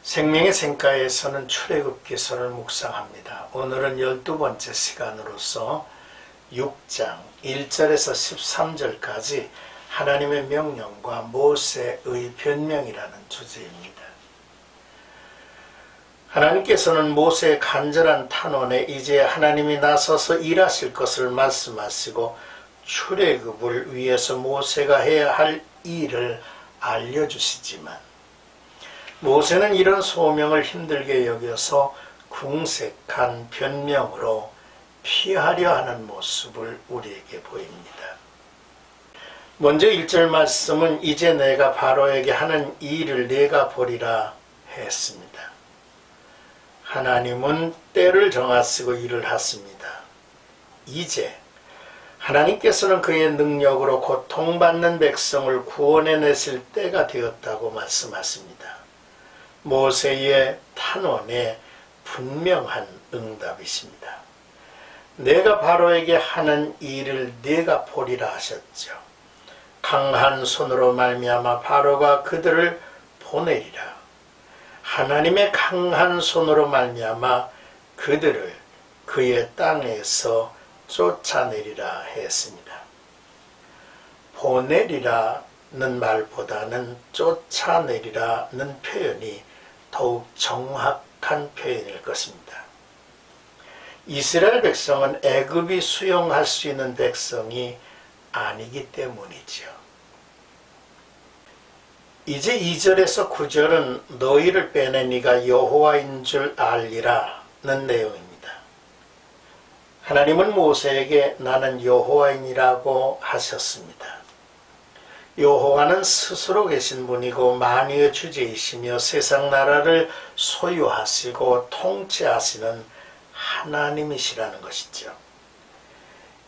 생명의 샘가에서는 출애굽기서를 묵상합니다. 오늘은 12번째 시간으로서 6장 1절에서 13절까지 하나님의 명령과 모세의 변명이라는 주제입니다. 하나님께서는 모세의 간절한 탄원에 이제 하나님이 나서서 일하실 것을 말씀하시고 출애굽을 위해서 모세가 해야 할 일을 알려주시지만 모세는 이런 소명을 힘들게 여겨서 궁색한 변명으로 피하려 하는 모습을 우리에게 보입니다. 먼저 1절 말씀은 이제 내가 바로에게 하는 일을 내가 보리라 했습니다. 하나님은 때를 정하시고 일을 하십니다. 이제 하나님께서는 그의 능력으로 고통받는 백성을 구원해내실 때가 되었다고 말씀하십니다. 모세의 탄원에 분명한 응답이십니다. 내가 바로에게 하는 일을 네가 보리라 하셨죠. 강한 손으로 말미암아 바로가 그들을 보내리라. 하나님의 강한 손으로 말미암아 그들을 그의 땅에서 쫓아내리라 했습니다. 보내리라는 말보다는 쫓아내리라는 표현이 더욱 정확한 표현일 것입니다. 이스라엘 백성은 애굽이 수용할 수 있는 백성이 아니기 때문이죠. 이제 2절에서 9절은 너희를 빼내 네가 여호와인 줄 알리라는 내용입니다. 하나님은 모세에게 나는 여호와인이라고 하셨습니다. 여호와는 스스로 계신 분이고 만유의 주제이시며 세상 나라를 소유하시고 통치하시는 하나님이시라는 것이죠.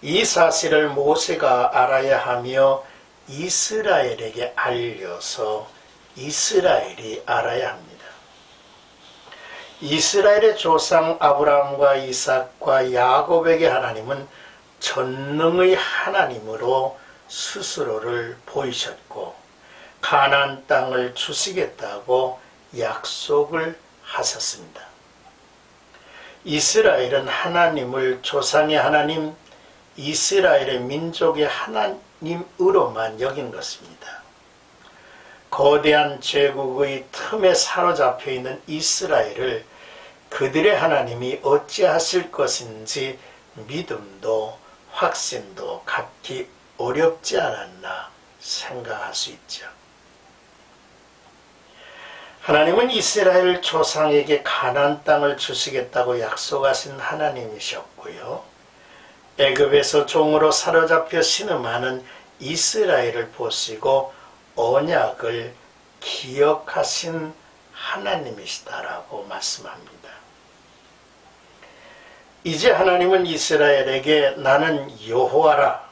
이 사실을 모세가 알아야 하며 이스라엘에게 알려서 이스라엘이 알아야 합니다. 이스라엘의 조상 아브라함과 이삭과 야곱에게 하나님은 전능의 하나님으로 스스로를 보이셨고 가나안 땅을 주시겠다고 약속을 하셨습니다. 이스라엘은 하나님을 조상의 하나님, 이스라엘의 민족의 하나님으로만 여긴 것입니다. 거대한 제국의 틈에 사로잡혀 있는 이스라엘을 그들의 하나님이 어찌하실 것인지 믿음도 확신도 갖기 어렵지 않았나 생각할 수 있죠. 하나님은 이스라엘 조상에게 가나안 땅을 주시겠다고 약속하신 하나님이셨고요. 애굽에서 종으로 사로잡혀 신음하는 이스라엘을 보시고 언약을 기억하신 하나님이시다라고 말씀합니다. 이제 하나님은 이스라엘에게 나는 여호와라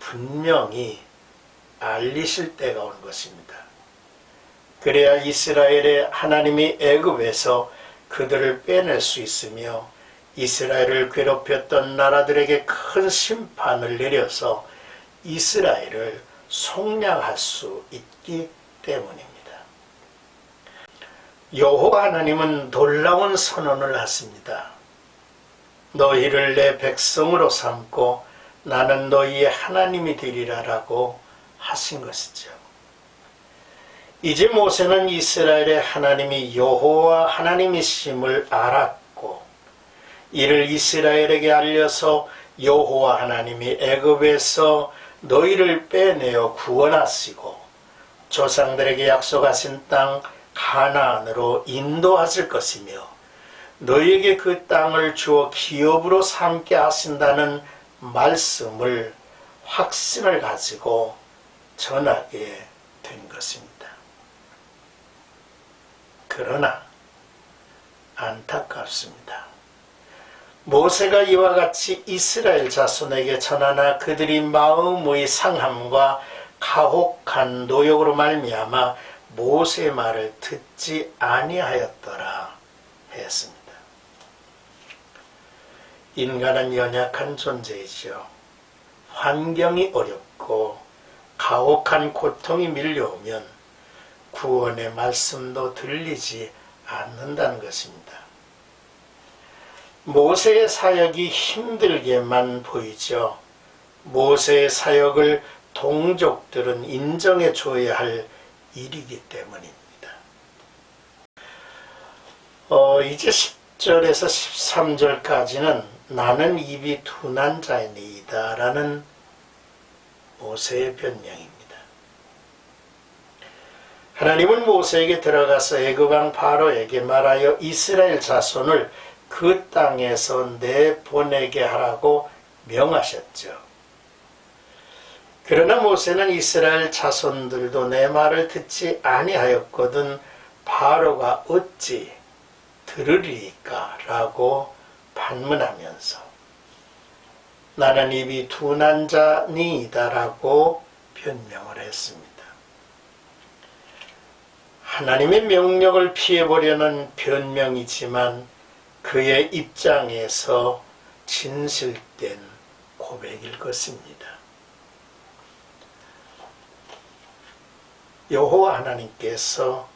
분명히 알리실 때가 온 것입니다. 그래야 이스라엘의 하나님이 애굽에서 그들을 빼낼 수 있으며 이스라엘을 괴롭혔던 나라들에게 큰 심판을 내려서 이스라엘을 속량할 수 있기 때문입니다. 여호와 하나님은 놀라운 선언을 하십니다. 너희를 내 백성으로 삼고 나는 너희의 하나님이 되리라라고 하신 것이죠. 이제 모세는 이스라엘의 하나님이 여호와 하나님이심을 알았고 이를 이스라엘에게 알려서 여호와 하나님이 애굽에서 너희를 빼내어 구원하시고 조상들에게 약속하신 땅 가나안으로 인도하실 것이며 너희에게 그 땅을 주어 기업으로 삼게 하신다는 말씀을 확신을 가지고 전하게 된 것입니다. 그러나 안타깝습니다. 모세가 이와 같이 이스라엘 자손에게 전하나 그들이 마음의 상함과 가혹한 노역으로 말미암아 모세의 말을 듣지 아니하였더라 했습니다. 인간은 연약한 존재이죠. 환경이 어렵고 가혹한 고통이 밀려오면 구원의 말씀도 들리지 않는다는 것입니다. 모세의 사역이 힘들게만 보이죠. 모세의 사역을 동족들은 인정해 줘야 할 일이기 때문입니다. 이제 10절에서 13절까지는 나는 입이 둔한 자이니이다 라는 모세의 변명입니다. 하나님은 모세에게 들어가서 애굽왕 바로에게 말하여 이스라엘 자손을 그 땅에서 내보내게 하라고 명하셨죠. 그러나 모세는 이스라엘 자손들도 내 말을 듣지 아니하였거든 바로가 어찌 들으리까 라고 반문하면서 나는 입이 둔한 자니이다 라고 변명을 했습니다. 하나님의 명령을 피해보려는 변명이지만 그의 입장에서 진실된 고백일 것입니다. 여호와 하나님께서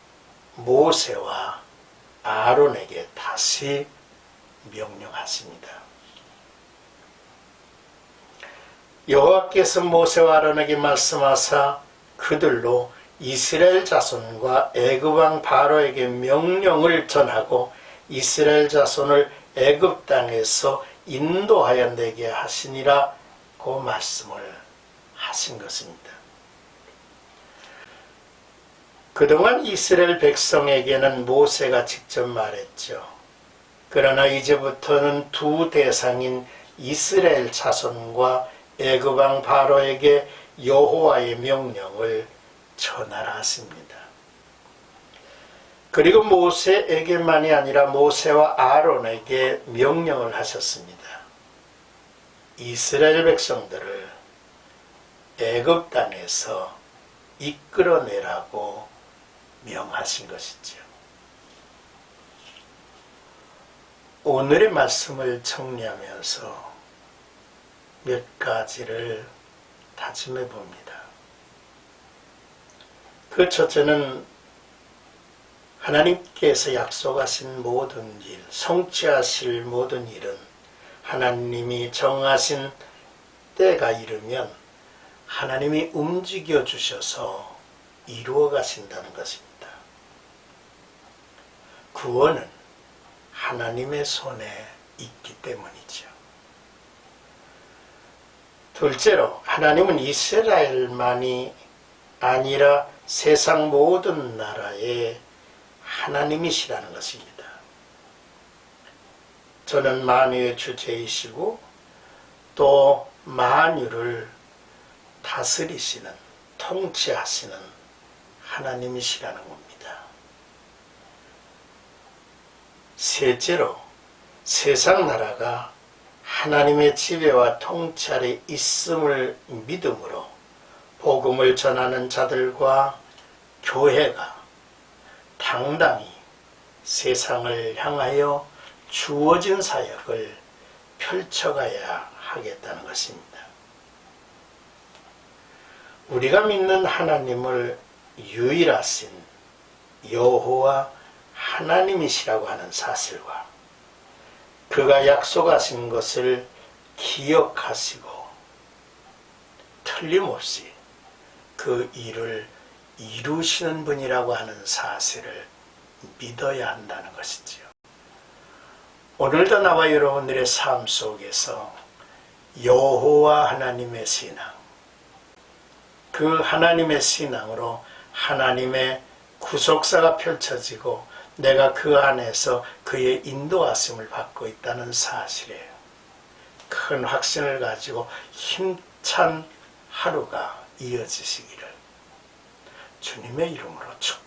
모세와 아론에게 다시 명령하십니다. 여호와께서 모세와 아론에게 말씀하사 그들로 이스라엘 자손과 애굽 왕 바로에게 명령을 전하고 이스라엘 자손을 애굽 땅에서 인도하여 내게 하시니라고 말씀을 하신 것입니다. 그동안 이스라엘 백성에게는 모세가 직접 말했죠. 그러나 이제부터는 두 대상인 이스라엘 자손과 애굽 왕 바로에게 여호와의 명령을 전하라 하십니다. 그리고 모세에게만이 아니라 모세와 아론에게 명령을 하셨습니다. 이스라엘 백성들을 애굽 땅에서 이끌어내라고 명하신 것이죠. 오늘의 말씀을 정리하면서 몇 가지를 다짐해 봅니다. 그 첫째는 하나님께서 약속하신 모든 일, 성취하실 모든 일은 하나님이 정하신 때가 이르면 하나님이 움직여 주셔서 이루어 가신다는 것입니다. 구원은 하나님의 손에 있기 때문이죠. 둘째로 하나님은 이스라엘만이 아니라 세상 모든 나라의 하나님이시라는 것입니다. 저는 만유의 주제이시고 또 만유를 다스리시는, 통치하시는 하나님이시라는 겁니다. 셋째로 세상 나라가 하나님의 지배와 통치 아래 있음을 믿음으로 복음을 전하는 자들과 교회가 당당히 세상을 향하여 주어진 사역을 펼쳐가야 하겠다는 것입니다. 우리가 믿는 하나님을 유일하신 여호와 하나님이시라고 하는 사실과 그가 약속하신 것을 기억하시고 틀림없이 그 일을 이루시는 분이라고 하는 사실을 믿어야 한다는 것이지요. 오늘도 나와 여러분들의 삶 속에서 여호와 하나님의 신앙, 그 하나님의 신앙으로 하나님의 구속사가 펼쳐지고 내가 그 안에서 그의 인도하심을 받고 있다는 사실에 큰 확신을 가지고 힘찬 하루가 이어지시기를 주님의 이름으로 축복합니다.